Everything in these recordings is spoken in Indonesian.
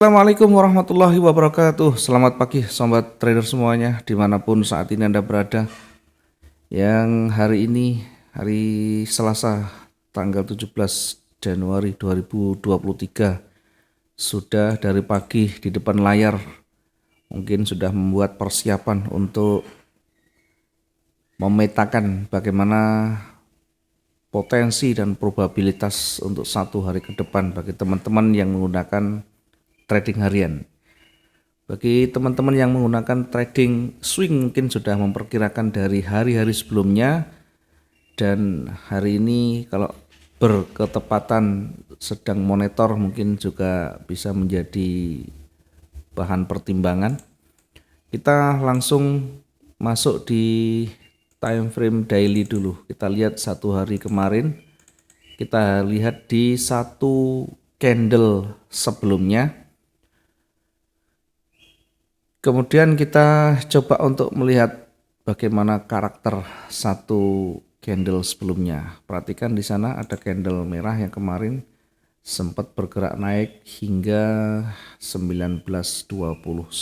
Assalamualaikum warahmatullahi wabarakatuh. Selamat pagi sobat trader semuanya dimanapun saat ini Anda berada. Yang hari ini hari Selasa tanggal 17 Januari 2023 sudah dari pagi di depan layar, mungkin sudah membuat persiapan untuk memetakan bagaimana potensi dan probabilitas untuk satu hari ke depan bagi teman-teman yang menggunakan trading harian. Bagi teman-teman yang menggunakan trading swing mungkin sudah memperkirakan dari hari-hari sebelumnya, dan hari ini kalau berketepatan sedang monitor mungkin juga bisa menjadi bahan pertimbangan. Kita langsung masuk di time frame daily dulu. Kita lihat satu hari kemarin, kita lihat di satu candle sebelumnya. Kemudian kita coba untuk melihat bagaimana karakter satu candle sebelumnya. Perhatikan di sana ada candle merah yang kemarin sempat bergerak naik hingga 1929.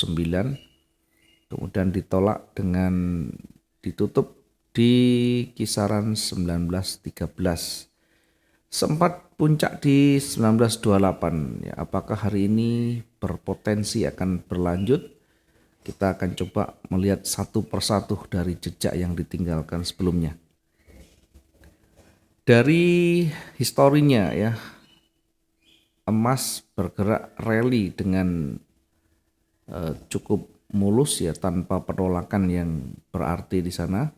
Kemudian ditolak dengan ditutup di kisaran 1913. Sempat puncak di 1928. Ya, apakah hari ini berpotensi akan berlanjut? Kita akan coba melihat satu persatu dari jejak yang ditinggalkan sebelumnya. Dari historinya ya, emas bergerak rally dengan cukup mulus ya, tanpa penolakan yang berarti di sana.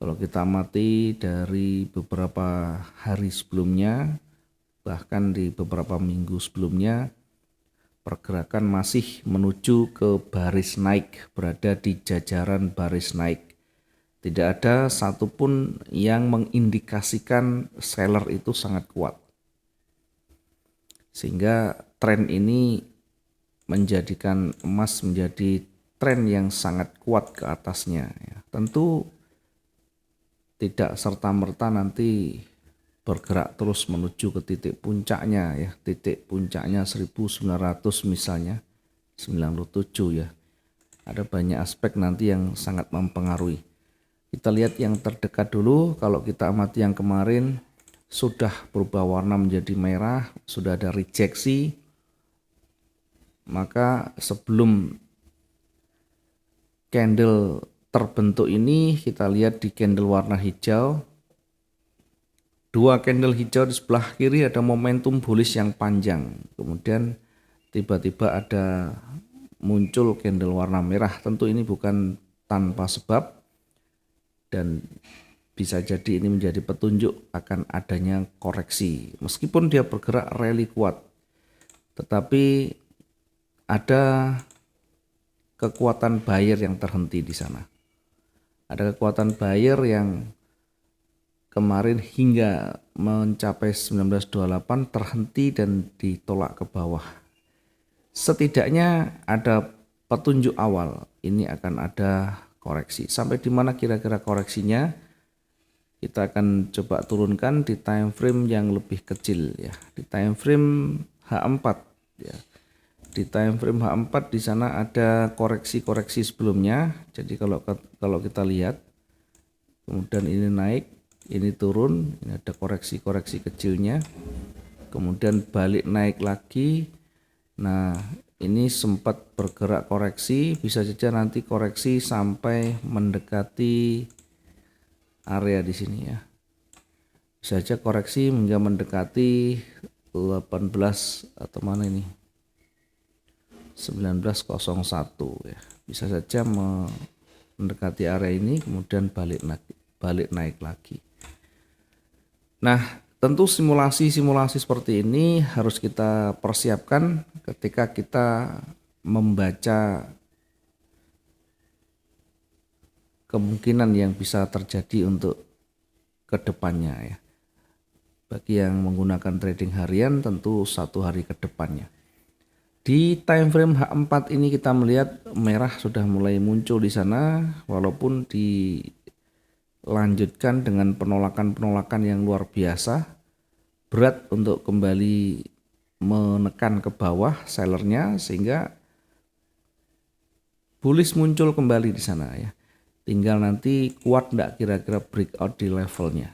Kalau kita amati dari beberapa hari sebelumnya, bahkan di beberapa minggu sebelumnya, pergerakan masih menuju ke baris naik, berada di jajaran baris naik. Tidak ada satupun yang mengindikasikan seller itu sangat kuat. Sehingga tren ini menjadikan emas menjadi tren yang sangat kuat ke atasnya. Tentu tidak serta-merta nanti bergerak terus menuju ke titik puncaknya ya. Titik puncaknya 1900 misalnya, 97 ya. Ada banyak aspek nanti yang sangat mempengaruhi. Kita lihat yang terdekat dulu. Kalau kita amati yang kemarin sudah berubah warna menjadi merah, sudah ada rejeksi. Maka sebelum candle terbentuk ini, kita lihat di candle warna hijau. Dua candle hijau di sebelah kiri ada momentum bullish yang panjang. Kemudian tiba-tiba ada muncul candle warna merah. Tentu ini bukan tanpa sebab, dan bisa jadi ini menjadi petunjuk akan adanya koreksi. Meskipun dia bergerak rally kuat, tetapi ada kekuatan buyer yang terhenti di sana. Ada kekuatan buyer yang kemarin hingga mencapai 1928 terhenti dan ditolak ke bawah. Setidaknya ada petunjuk awal ini akan ada koreksi. Sampai di mana kira-kira koreksinya? Kita akan coba turunkan di time frame yang lebih kecil ya, di time frame H4 ya. Di time frame H4 di sana ada koreksi-koreksi sebelumnya. Jadi kalau kita lihat, kemudian ini naik, ini turun, ini ada koreksi-koreksi kecilnya, kemudian balik naik lagi. Nah, ini sempat bergerak koreksi, bisa saja nanti koreksi sampai mendekati area di sini ya. Bisa saja koreksi hingga mendekati 18 atau mana ini? 1901 ya. Bisa saja mendekati area ini kemudian balik naik lagi. Nah, tentu simulasi-simulasi seperti ini harus kita persiapkan ketika kita membaca kemungkinan yang bisa terjadi untuk kedepannya ya. Bagi yang menggunakan trading harian tentu satu hari ke depannya. Di time frame H4 ini kita melihat merah sudah mulai muncul di sana, walaupun dilanjutkan dengan penolakan-penolakan yang luar biasa. Berat untuk kembali menekan ke bawah sellernya sehingga bullish muncul kembali di sana ya. Tinggal nanti kuat enggak kira-kira breakout di levelnya.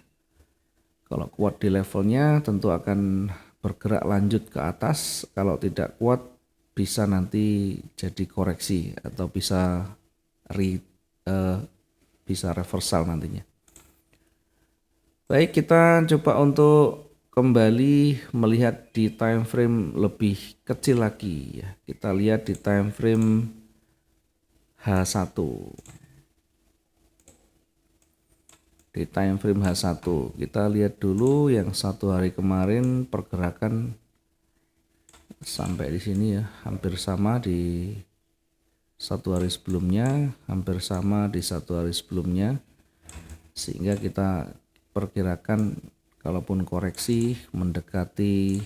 Kalau kuat di levelnya tentu akan bergerak lanjut ke atas. Kalau tidak kuat bisa nanti jadi koreksi atau bisa reversal nantinya. Baik, kita coba untuk kembali melihat di time frame lebih kecil lagi ya. Kita lihat di time frame H1. Di time frame H1 kita lihat dulu yang 1 hari kemarin pergerakan sampai di sini ya, hampir sama di 1 hari sebelumnya, hampir sama di 1 hari sebelumnya, sehingga kita perkirakan kalaupun koreksi mendekati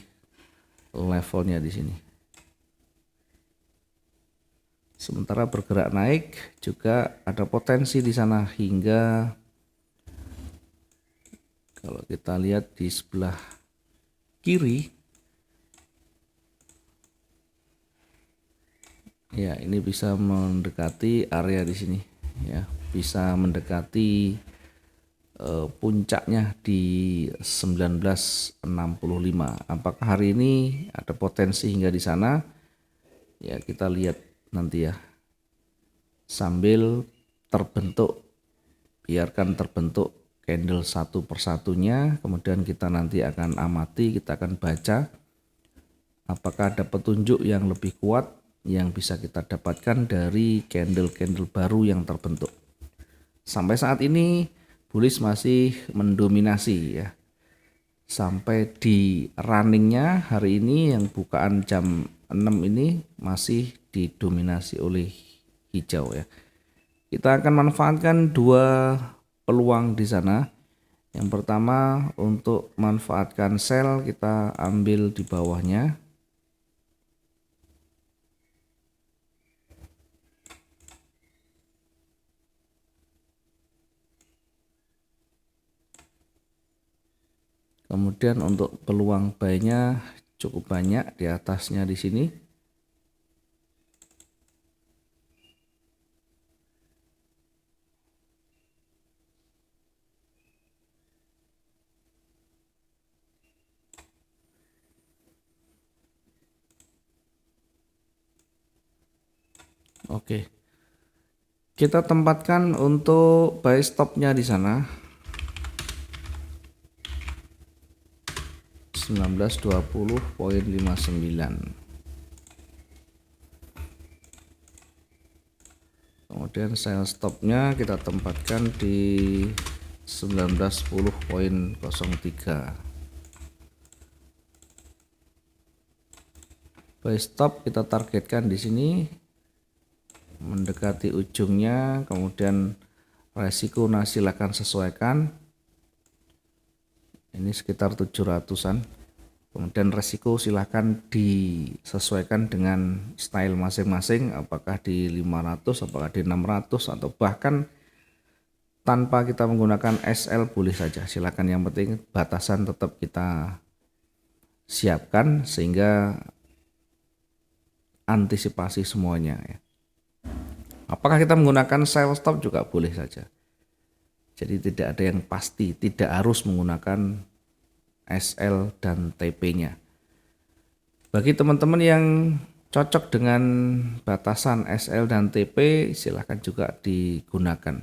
levelnya di sini. Sementara bergerak naik juga ada potensi di sana hingga kalau kita lihat di sebelah kiri ya, ini bisa mendekati area di sini ya, bisa mendekati puncaknya di 1965. Apakah hari ini ada potensi hingga di sana? Ya, kita lihat nanti ya. Sambil terbentuk, biarkan terbentuk candle satu persatunya, kemudian kita nanti akan amati, kita akan baca apakah ada petunjuk yang lebih kuat yang bisa kita dapatkan dari candle-candle baru yang terbentuk. Sampai saat ini bullish masih mendominasi ya. Sampai di runningnya hari ini yang bukaan jam 6 ini masih didominasi oleh hijau ya. Kita akan manfaatkan dua peluang di sana. Yang pertama untuk manfaatkan sell, kita ambil di bawahnya. Kemudian untuk peluang buy-nya cukup banyak di atasnya di sini. Oke. Kita tempatkan untuk buy stop-nya di sana 1920.59. Kemudian sell stop-nya kita tempatkan di 1910.03. Buy stop kita targetkan di sini mendekati ujungnya, kemudian resiko silakan sesuaikan. Ini sekitar 700-an. Kemudian resiko silahkan disesuaikan dengan style masing-masing, apakah di 500, apakah di 600, atau bahkan tanpa kita menggunakan SL boleh saja. Silahkan, yang penting batasan tetap kita siapkan sehingga antisipasi semuanya ya. Apakah kita menggunakan sell stop juga boleh saja. Jadi tidak ada yang pasti, tidak harus menggunakan SL dan TP-nya. Bagi teman-teman yang cocok dengan batasan SL dan TP, silahkan juga digunakan.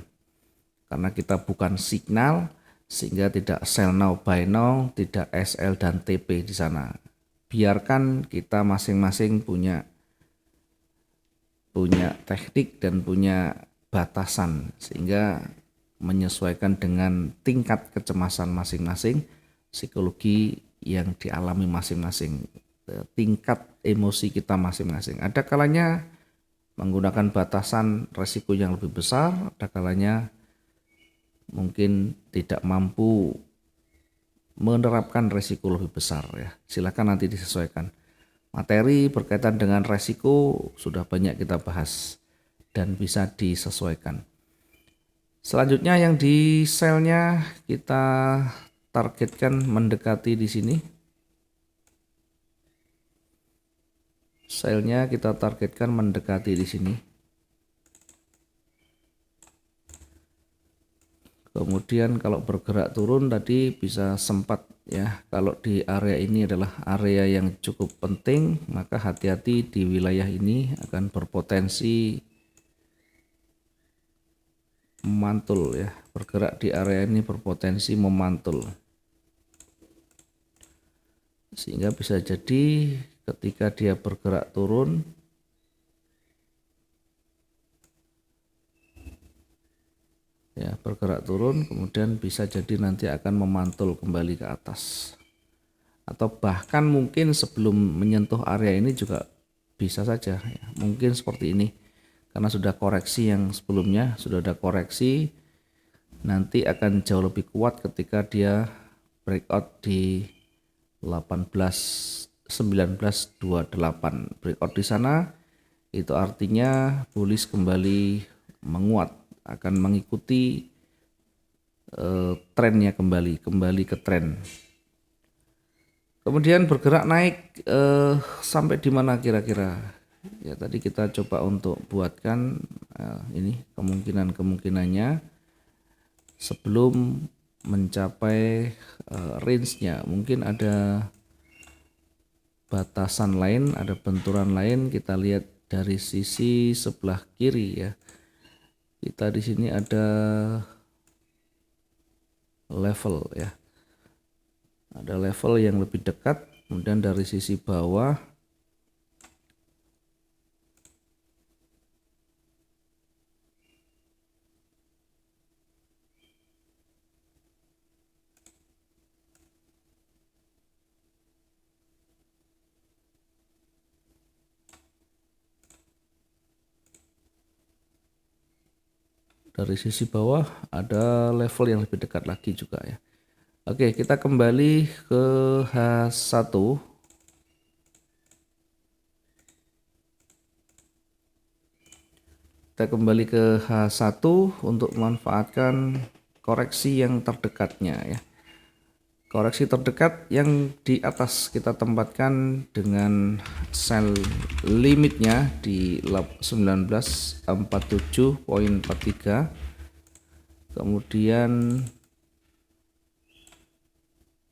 Karena kita bukan signal, sehingga tidak sell now buy now, tidak SL dan TP di sana. Biarkan kita masing-masing punya teknik dan punya batasan sehingga menyesuaikan dengan tingkat kecemasan masing-masing, psikologi yang dialami masing-masing, tingkat emosi kita masing-masing. Ada kalanya menggunakan batasan resiko yang lebih besar, ada kalanya mungkin tidak mampu menerapkan resiko lebih besar ya. Silakan nanti disesuaikan. Materi berkaitan dengan resiko sudah banyak kita bahas dan bisa disesuaikan. Selanjutnya yang di sell-nya kita targetkan mendekati di sini Selnya kita targetkan mendekati di sini. Kemudian kalau bergerak turun tadi bisa sempat ya, kalau di area ini adalah area yang cukup penting, maka hati-hati di wilayah ini akan berpotensi memantul ya, bergerak di area ini berpotensi memantul. Sehingga bisa jadi ketika dia bergerak turun ya, bergerak turun kemudian bisa jadi nanti akan memantul kembali ke atas, atau bahkan mungkin sebelum menyentuh area ini juga bisa saja ya, mungkin seperti ini karena sudah koreksi, yang sebelumnya sudah ada koreksi, nanti akan jauh lebih kuat ketika dia breakout di 18 1928 breakout di sana. Itu artinya bullish kembali menguat, akan mengikuti trennya kembali ke tren. Kemudian bergerak naik sampai di mana kira-kira? Ya tadi kita coba untuk buatkan ini kemungkinannya sebelum mencapai range-nya. Mungkin ada batasan lain, ada benturan lain. Kita lihat dari sisi sebelah kiri ya. Kita di sini ada level ya. Ada level yang lebih dekat, kemudian dari sisi bawah ada level yang lebih dekat lagi juga ya. Oke, kita kembali ke H1. Kita kembali ke H1 untuk memanfaatkan koreksi yang terdekatnya ya. Koreksi terdekat yang di atas kita tempatkan dengan sell limitnya di 1947.43. Kemudian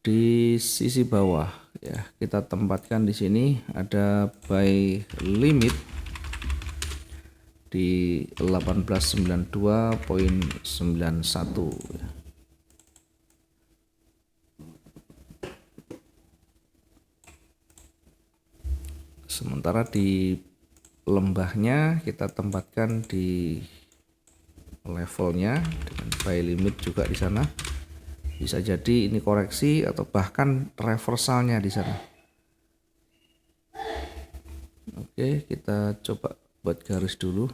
di sisi bawah ya kita tempatkan di sini ada buy limit di 1892.91 ya. Sementara di lembahnya kita tempatkan di levelnya dengan buy limit juga di sana. Bisa jadi ini koreksi atau bahkan reversalnya di sana. Oke, kita coba buat garis dulu.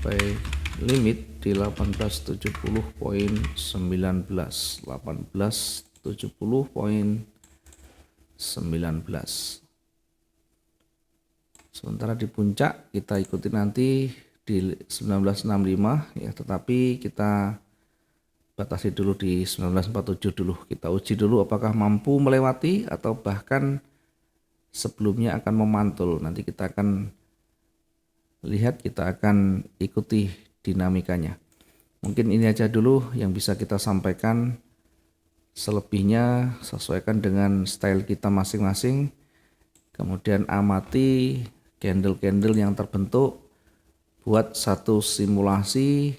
Buy limit di 1870.19 sementara di puncak kita ikuti nanti di 1965 ya, tetapi kita batasi dulu di 1947 dulu, kita uji dulu apakah mampu melewati atau bahkan sebelumnya akan memantul. Nanti kita akan lihat, kita akan ikuti dinamikanya. Mungkin ini aja dulu yang bisa kita sampaikan. Selebihnya sesuaikan dengan style kita masing-masing. Kemudian amati candle-candle yang terbentuk, buat satu simulasi,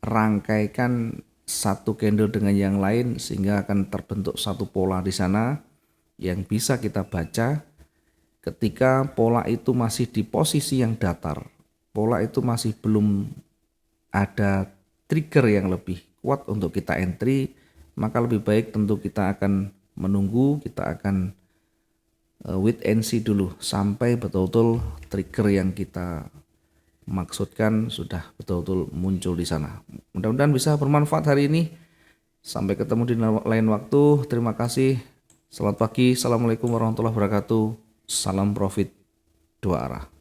rangkaikan satu candle dengan yang lain sehingga akan terbentuk satu pola di sana yang bisa kita baca. Ketika pola itu masih di posisi yang datar, pola itu masih belum ada trigger yang lebih kuat untuk kita entry, maka lebih baik tentu kita akan menunggu, kita akan wait and see dulu sampai betul-betul trigger yang kita maksudkan sudah betul-betul muncul di sana. Mudah-mudahan bisa bermanfaat hari ini. Sampai ketemu di lain waktu. Terima kasih. Selamat pagi. Assalamualaikum warahmatullahi wabarakatuh. Salam profit dua arah.